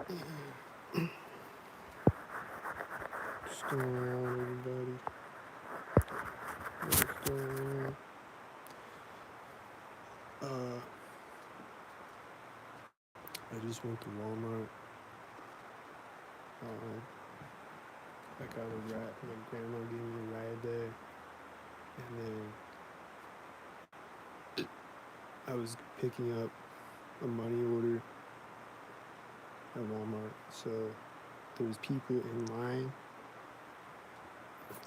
What's going on, everybody? What's going on? Uh, I just went to Walmart. I got a ride. My grandma gave me a ride there, and then I was picking up a money order at Walmart. So there was people in line.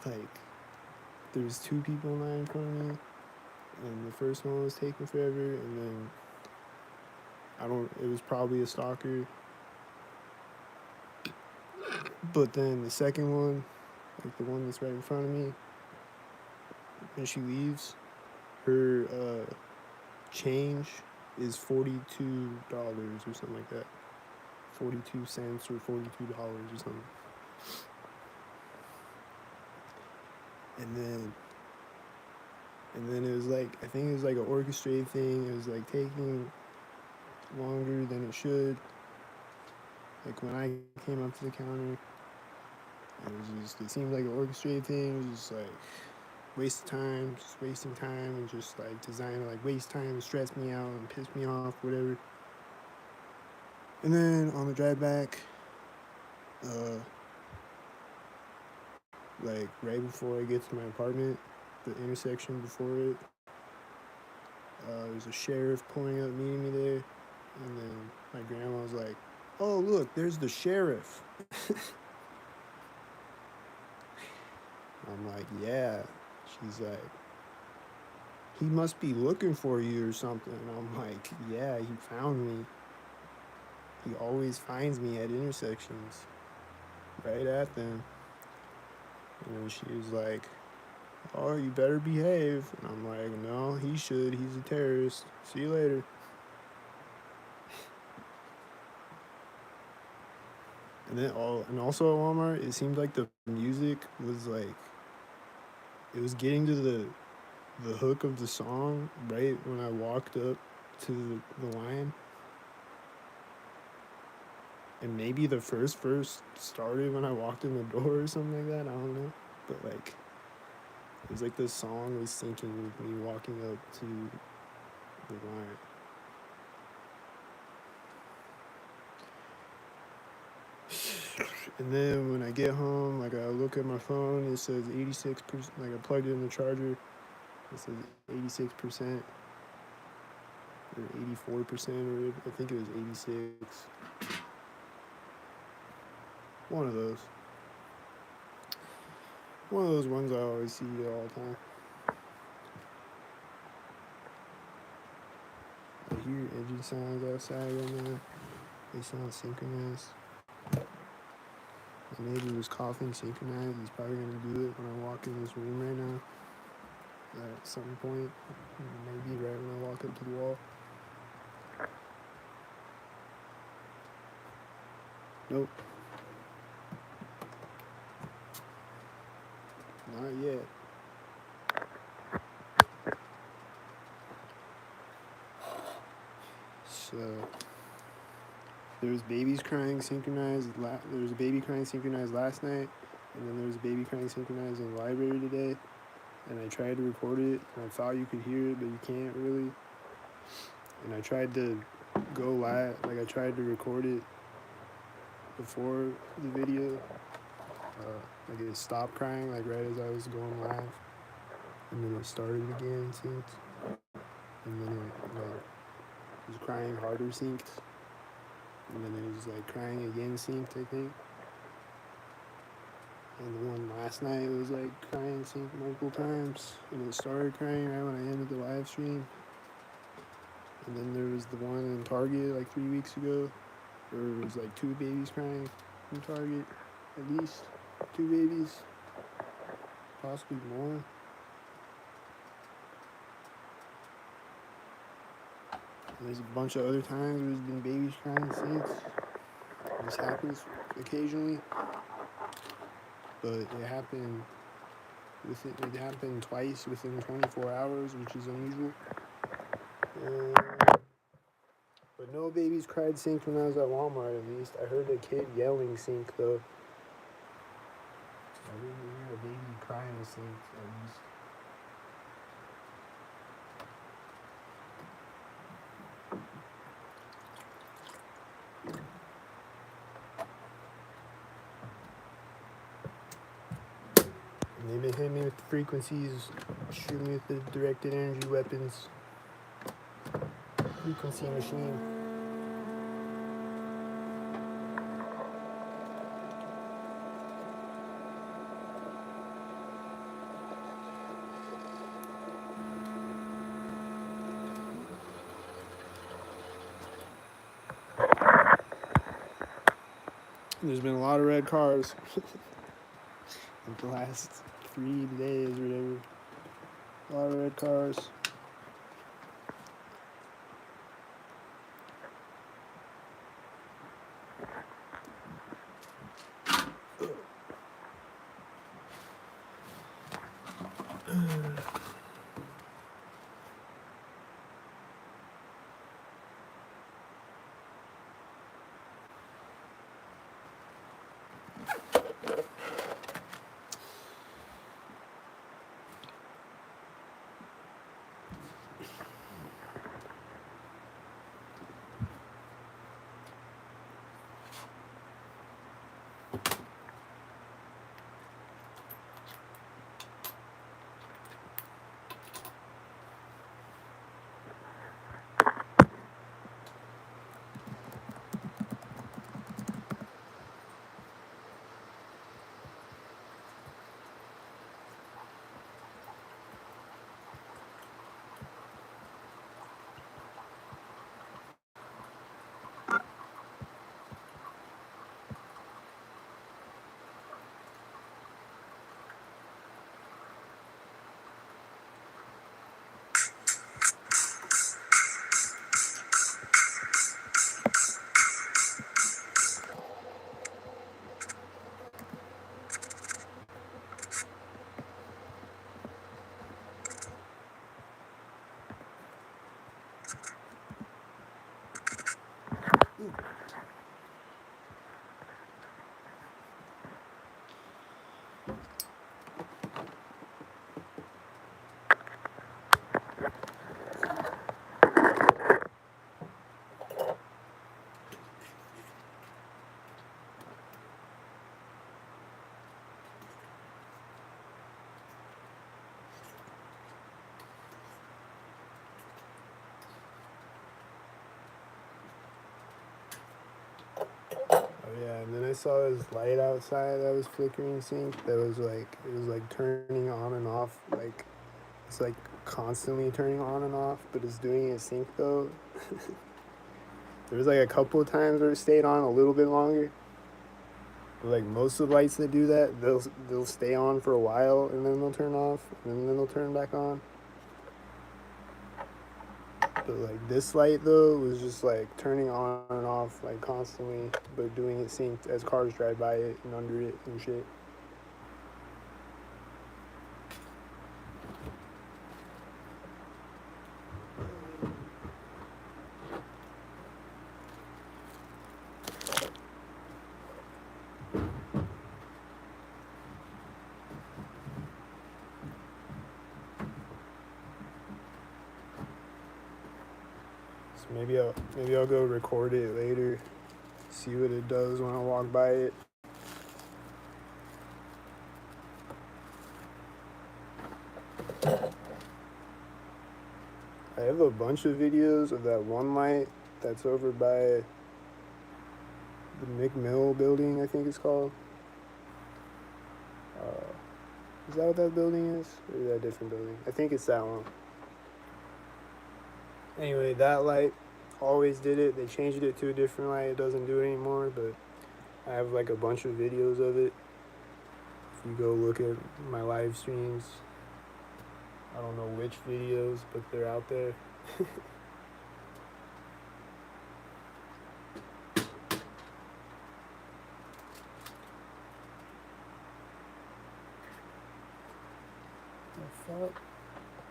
Like there was two people in line in front of me, and the first one was taking forever, and then I don't. It was probably a stalker. But then the second one, like the one that's right in front of me, when she leaves, her change is $42 or something like that. 42 cents or $42 or something. And then it was like, I think it was like an orchestrated thing. It was like taking longer than it should. Like when I came up to the counter, it seemed like an orchestrated thing. It was just like waste of time, just wasting time, and just like designed to like waste time and stress me out and piss me off, whatever. And then on the drive back, uh, like right before I get to my apartment, the intersection before it, there's a sheriff pulling up, meeting me there, and then my grandma was like, "Oh, look, there's the sheriff." I'm like, "Yeah." She's like, "He must be looking for you or something." And I'm like, "Yeah, he found me. He always finds me at intersections, right at them." And then she was like, "Oh, you better behave." And I'm like, "No, he should. He's a terrorist. See you later." And also at Walmart, it seemed like the music was like, it was getting to the hook of the song right when I walked up to the line, and maybe the first verse started when I walked in the door or something like that. I don't know, but like it was like the song was syncing with me walking up to the line. And then when I get home, like I look at my phone, it says 86%. Like I plugged it in the charger, it says 86% or 84%, or I think it was 86. One of those. One of those ones I always see all the time. I hear engine sounds outside right now. They sound synchronized. My neighbor was coughing synchronized. He's probably gonna do it when I walk in this room right now. At some point, maybe right when I walk up to the wall. Nope, not yet. So there was babies crying synchronized. There was a baby crying synchronized last night, and then there was a baby crying synchronized in the library today. And I tried to record it, and I thought you could hear it, but you can't really. And I tried to go live, like I tried to record it before the video. Like it stopped crying, like right as I was going live, and then it started again, synced, and then it like was crying harder, synced, and then it was like crying again, synced, I think. And the one last night was like crying synced multiple times, and it started crying right when I ended the live stream. And then there was the one in Target like 3 weeks ago, where it was like two babies crying from Target, at least two babies, possibly more. And there's a bunch of other times where there's been babies crying since. This happens occasionally, but it happened twice within 24 hours, which is unusual. But But no babies cried sync when I was at Walmart, at least. I heard a kid yelling sync, though. I didn't hear a baby crying sync, at least. And they've been hitting me with the frequencies, shooting me with the directed energy weapons. Frequency machine. There's been a lot of red cars like the last 3 days or whatever. A lot of red cars. Oh yeah, and then I saw this light outside that was flickering sync that was like, it was like turning on and off, like it's like constantly turning on and off, but it's doing it sync though. There was like a couple of times where it stayed on a little bit longer. But like most of the lights that do that, they'll stay on for a while and then they'll turn off and then they'll turn back on. But like this light though was just like turning on and off like constantly, but doing it synced as cars drive by it and under it and shit. So maybe I'll go record it later, see what it does when I walk by it. I have a bunch of videos of that one light that's over by the McMill building, I think it's called. Is that what that building is? Or is that a different building? I think it's that one. Anyway, that light always did it. They changed it to a different light. It doesn't do it anymore, but I have like a bunch of videos of it. If you go look at my live streams, I don't know which videos, but they're out there. The fuck?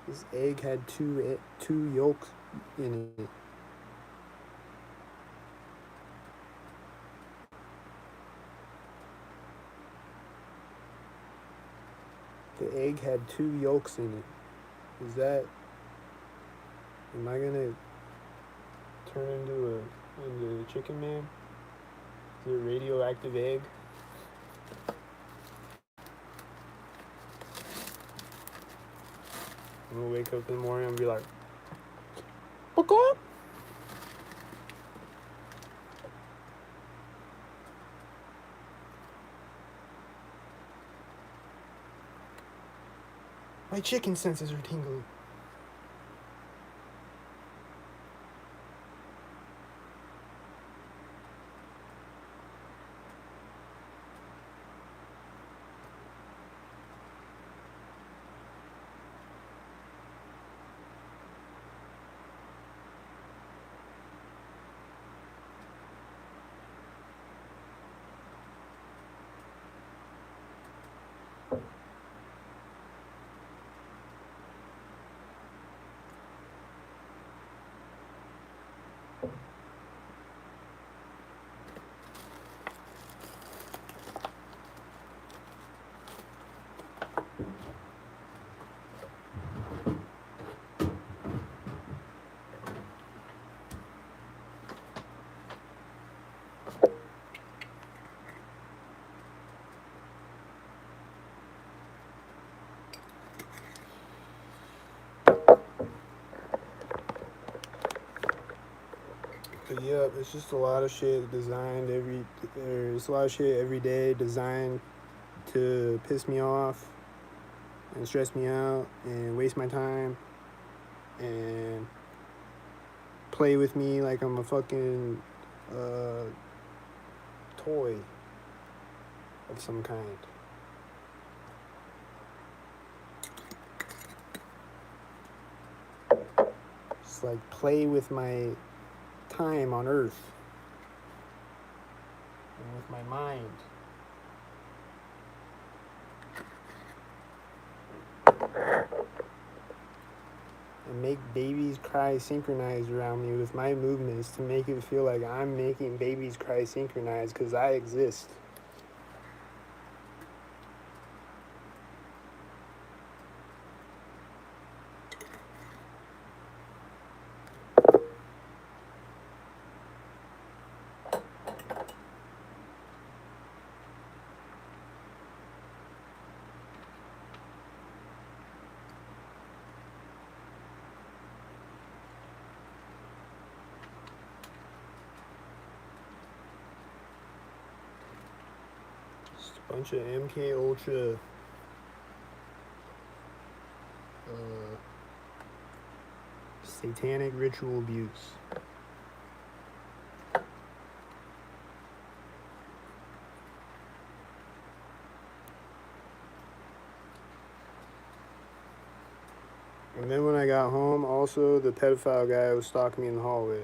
This egg had two yolks in it. the egg had 2 yolks in it. Am I gonna turn into a chicken man? Is it a radioactive egg? I'm gonna wake up in the morning and be like, "Paka?" My chicken senses are tingling. But yeah, it's just a lot of shit designed there's a lot of shit every day designed to piss me off and stress me out and waste my time and play with me like I'm a fucking toy of some kind. Just like play with my time on Earth and with my mind. And make babies cry synchronized around me with my movements to make it feel like I'm making babies cry synchronized because I exist. Bunch of MK Ultra satanic ritual abuse. And then when I got home, also the pedophile guy was stalking me in the hallway.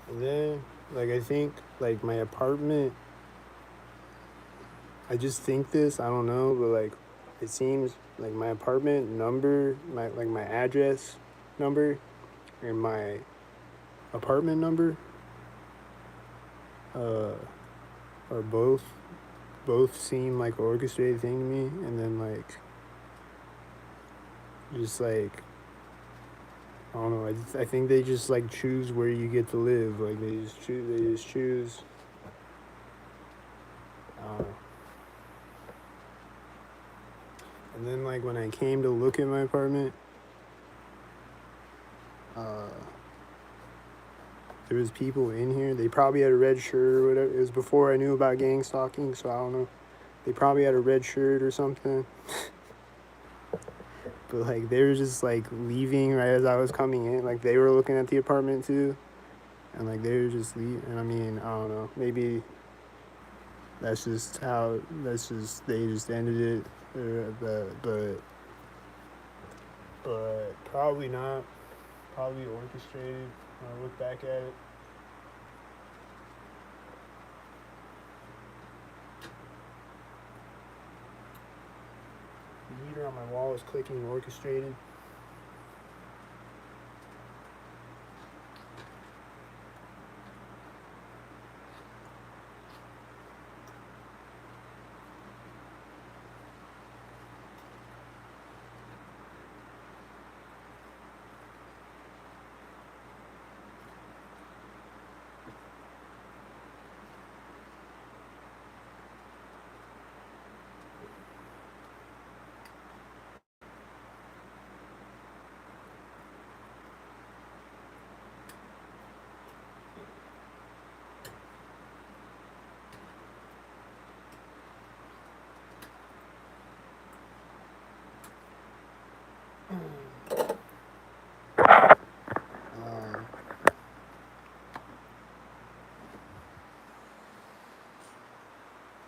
And then, like, I think, like, my apartment, I just think this, I don't know, but, like, it seems like my apartment number, my address number, and my apartment number, are both seem like an orchestrated thing to me, and then, like, just, like, I don't know, I think they just, like, choose where you get to live, like, they just choose, I don't know. And then, like, when I came to look at my apartment, there was people in here. They probably had a red shirt or whatever. It was before I knew about gang stalking, so I don't know. They probably had a red shirt or something. But, like, they were just, like, leaving right as I was coming in. Like, they were looking at the apartment, too. And, like, they were just leaving. And, I mean, I don't know. Maybe they just ended it. But probably not. Probably orchestrated when I look back at it. all is clicking and orchestrated.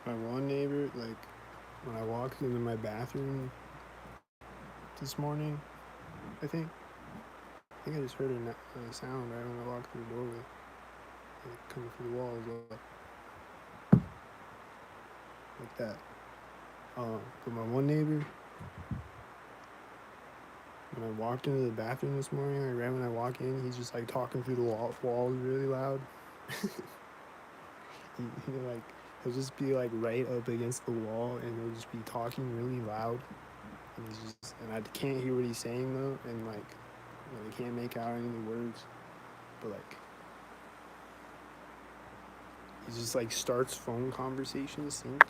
My one neighbor, like, when I walked into my bathroom this morning, I think I just heard a sound right when I walked through the doorway, like coming through the walls, like that. But my one neighbor, when I walked into the bathroom this morning, like right when I walk in, he's just like talking through the walls really loud. Like, he'll just be like right up against the wall, and he'll just be talking really loud. And and I can't hear what he's saying though, and like, I can't make out any of the words. But like, he just like starts phone conversations, synced.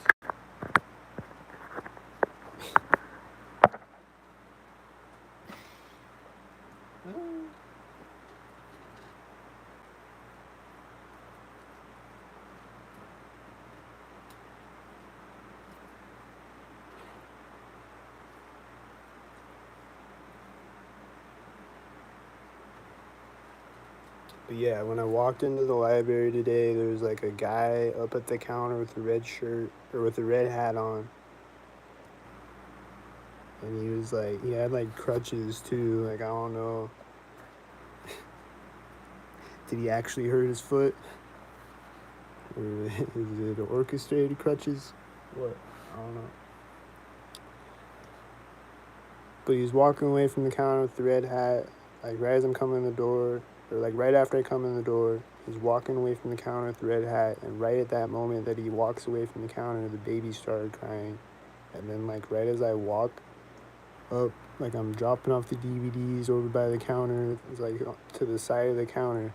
But yeah, when I walked into the library today, there was like a guy up at the counter with a red shirt or with a red hat on. And he was like, he had like crutches too. Like, I don't know. Did he actually hurt his foot? Or is it orchestrated crutches? What? I don't know. But he's walking away from the counter with the red hat, like right as I'm coming in the door, or like right after I come in the door, he's walking away from the counter with the red hat, and right at that moment that he walks away from the counter, the baby started crying. And then like right as I walk up, like I'm dropping off the DVDs over by the counter, it's like to the side of the counter.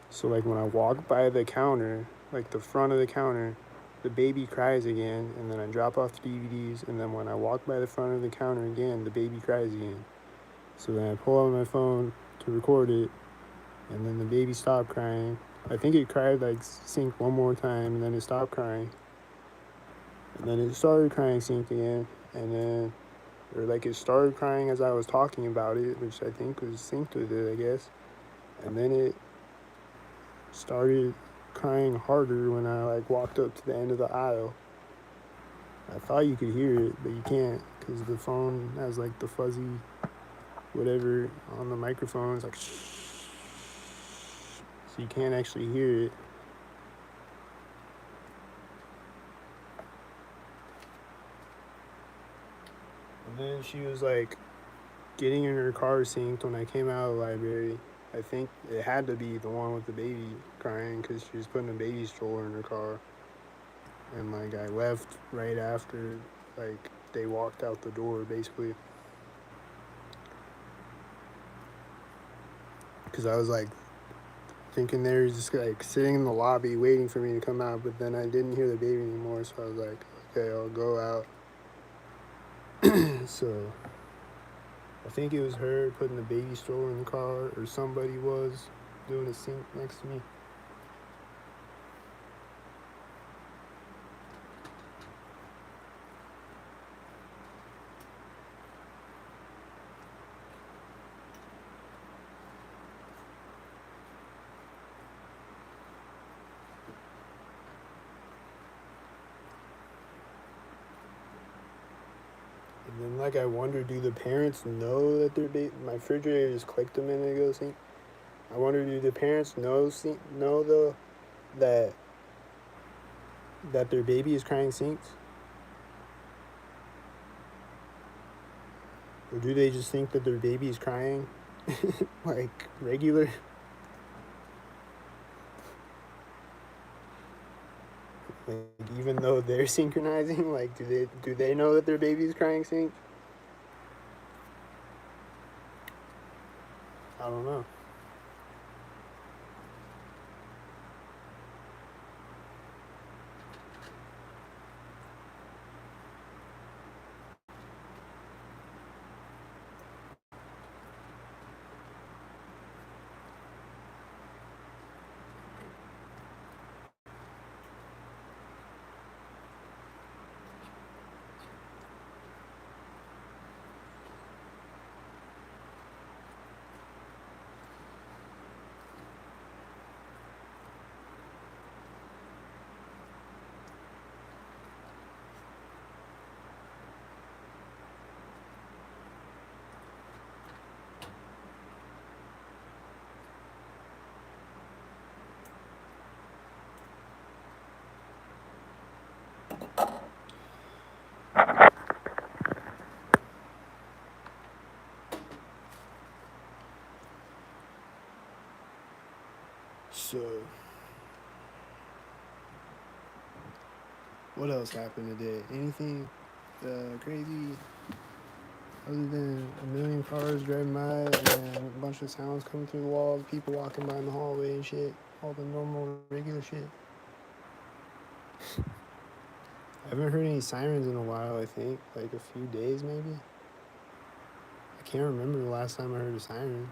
So like when I walk by the counter, like the front of the counter, the baby cries again, and then I drop off the DVDs, and then when I walk by the front of the counter again, the baby cries again. So then I pull out my phone to record it, and then the baby stopped crying. I think it cried like sync one more time, and then it stopped crying. And then it started crying sync again, and then, or like it started crying as I was talking about it, which I think was synced with it, I guess. And then it started crying harder when I like walked up to the end of the aisle. I thought you could hear it, but you can't because the phone has like the fuzzy whatever on the microphone. It's like shh, so you can't actually hear it. And then she was like getting in her car synced when I came out of the library. I think it had to be the one with the baby crying because she was putting a baby stroller in her car. And like I left right after like they walked out the door basically. Because I was like thinking they were just like sitting in the lobby waiting for me to come out, but then I didn't hear the baby anymore, so I was like, okay, I'll go out. So I think it was her putting the baby stroller in the car, or somebody was doing a sync next to me. And then, like, I wonder, do the parents know that their my refrigerator just clicked a minute ago, sync? I wonder, do the parents know though that their baby is crying synced? Or do they just think that their baby's crying like regular? Like even though they're synchronizing, like do they know that their baby's crying sync? I don't know. So what else happened today? Anything crazy other than a million cars driving by and a bunch of sounds coming through the walls, people walking by in the hallway and shit, all the normal regular shit? I haven't heard any sirens in a while. I think like a few days maybe. I can't remember the last time I heard a siren.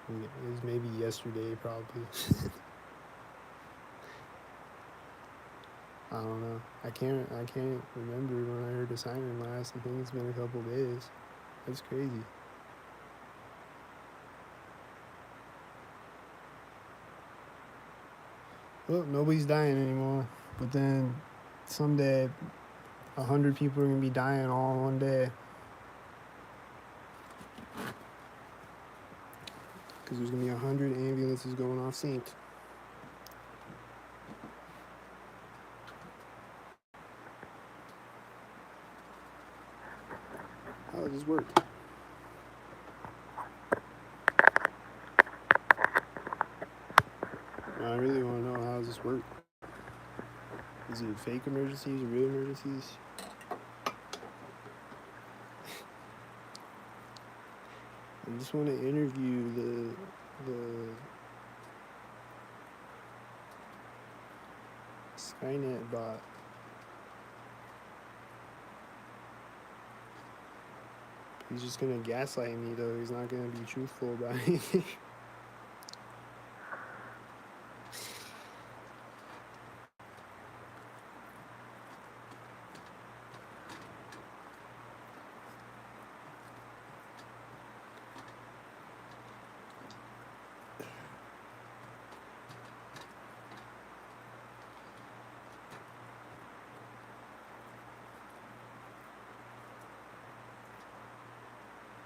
It was maybe yesterday, probably. I don't know. I can't remember when I heard a siren last. I think it's been a couple days. That's crazy. Well, nobody's dying anymore. But then someday, 100 people are gonna be dying all in one day. Because there's gonna be 100 ambulances going off sync. How does this work? I really want to know, how does this work? Is it fake emergencies or real emergencies? I just want to interview the Skynet bot. He's just gonna gaslight me though. He's not gonna be truthful about anything.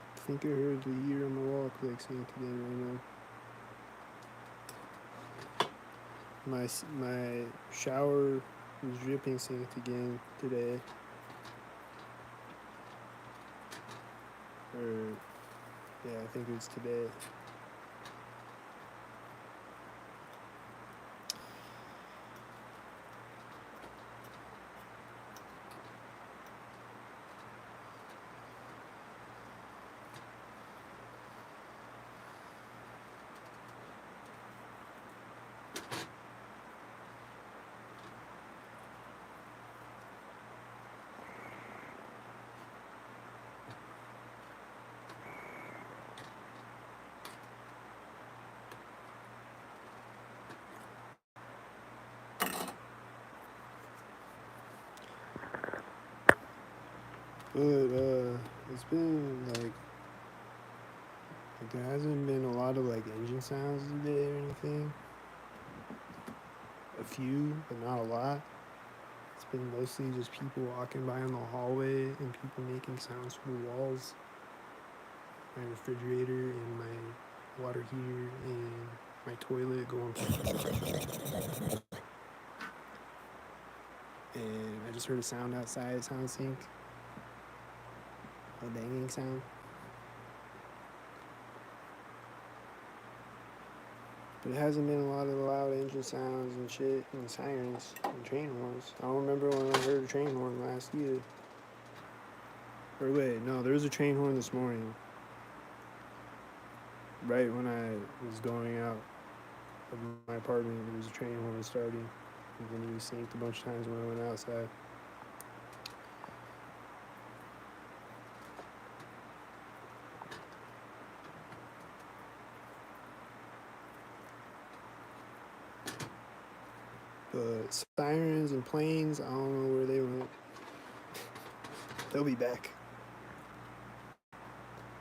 I think I heard the year on the wall click sync again right now. My shower was dripping synced again today. Or yeah, I think it was today. But it's been like there hasn't been a lot of like engine sounds today or anything. A few, but not a lot. It's been mostly just people walking by in the hallway and people making sounds from the walls. My refrigerator and my water heater and my toilet going. And I just heard a sound outside, sound sync. a banging sound. But it hasn't been a lot of the loud engine sounds and shit and sirens and train horns. I don't remember when I heard a train horn last either. Or wait, no, there was a train horn this morning. Right when I was going out of my apartment, there was a train horn starting. And then he was synced a bunch of times when I went outside. But sirens and planes, I don't know where they went. They'll be back.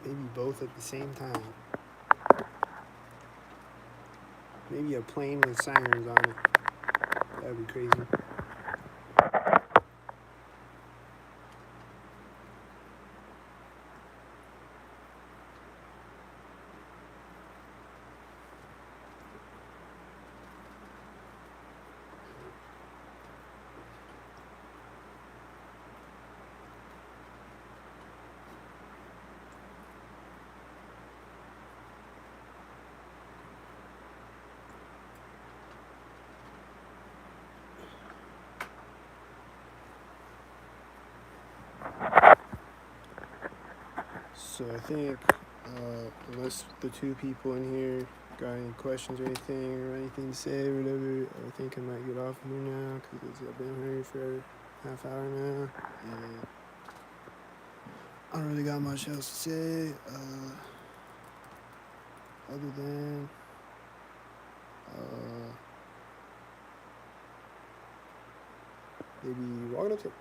Maybe both at the same time. Maybe a plane with sirens on it. That'd be crazy. So I think, unless the two people in here got any questions or anything to say or whatever, I think I might get off of here now because I've been here for a half hour now, and I don't really got much else to say, other than, maybe walking up to.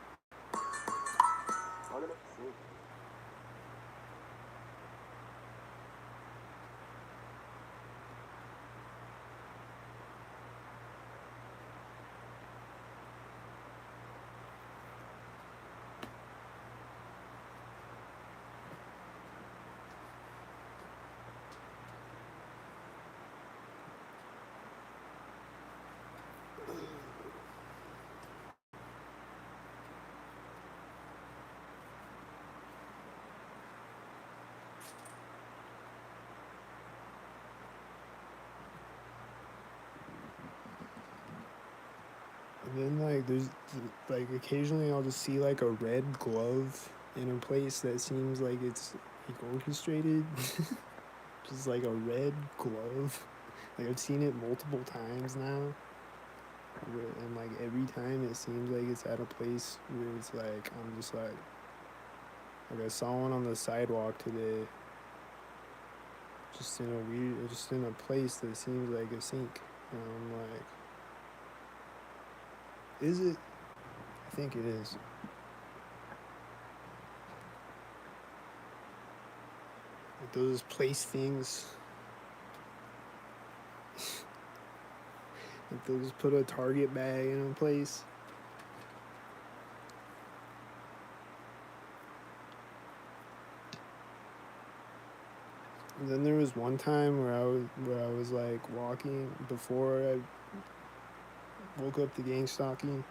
And then there's occasionally I'll just see like a red glove in a place that seems like it's like orchestrated. Just like a red glove. Like I've seen it multiple times now. And like every time it seems like it's at a place where it's like I'm just like I saw one on the sidewalk today. Just in a place that seems like a sink. And I'm like, is it? I think it is. Like those place things. Like they'll just put a Target bag in a place. And then there was one time where I was like walking before I woke up to gang stalking.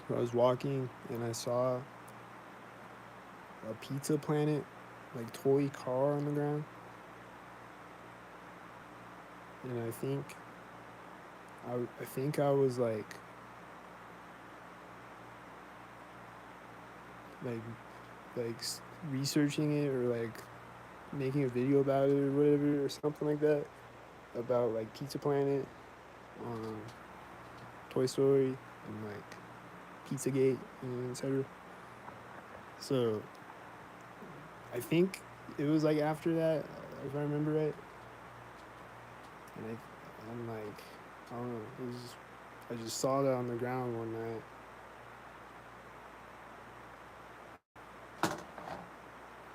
I was walking and I saw a Pizza Planet like toy car on the ground, and I think I was like like researching it or like making a video about it or whatever or something like that about like Pizza Planet, Toy Story, and like Pizzagate and etc. So I think it was like after that, if I remember right. And I'm like, I don't know. I just saw that on the ground one night.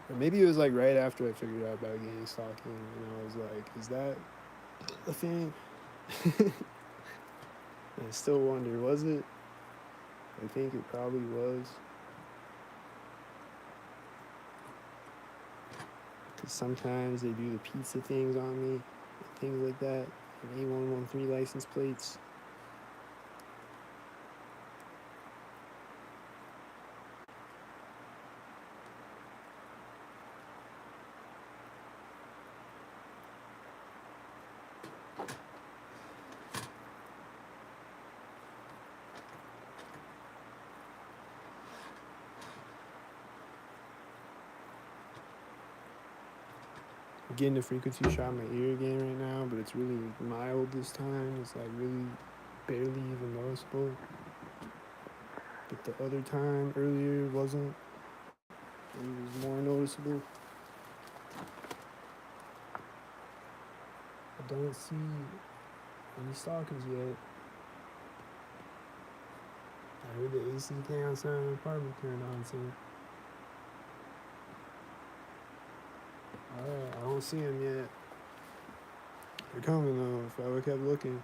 Or maybe it was like right after I figured out about gang stalking, and I was like, is that a thing? And I still wonder, was it? I think it probably was. Because sometimes they do the pizza things on me, and things like that, and A113 license plates. I'm getting a frequency shot in my ear again right now, but it's really mild this time. It's like really barely even noticeable. But the other time earlier wasn't. It was more noticeable. I don't see any stalkers yet. I heard the AC thing outside of the apartment turned on, so. Alright, I don't see them yet. They're coming though, if I would kept looking.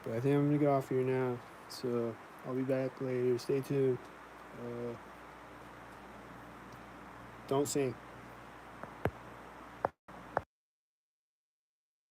But I think I'm gonna get off here now. So I'll be back later. Stay tuned. Don't sing.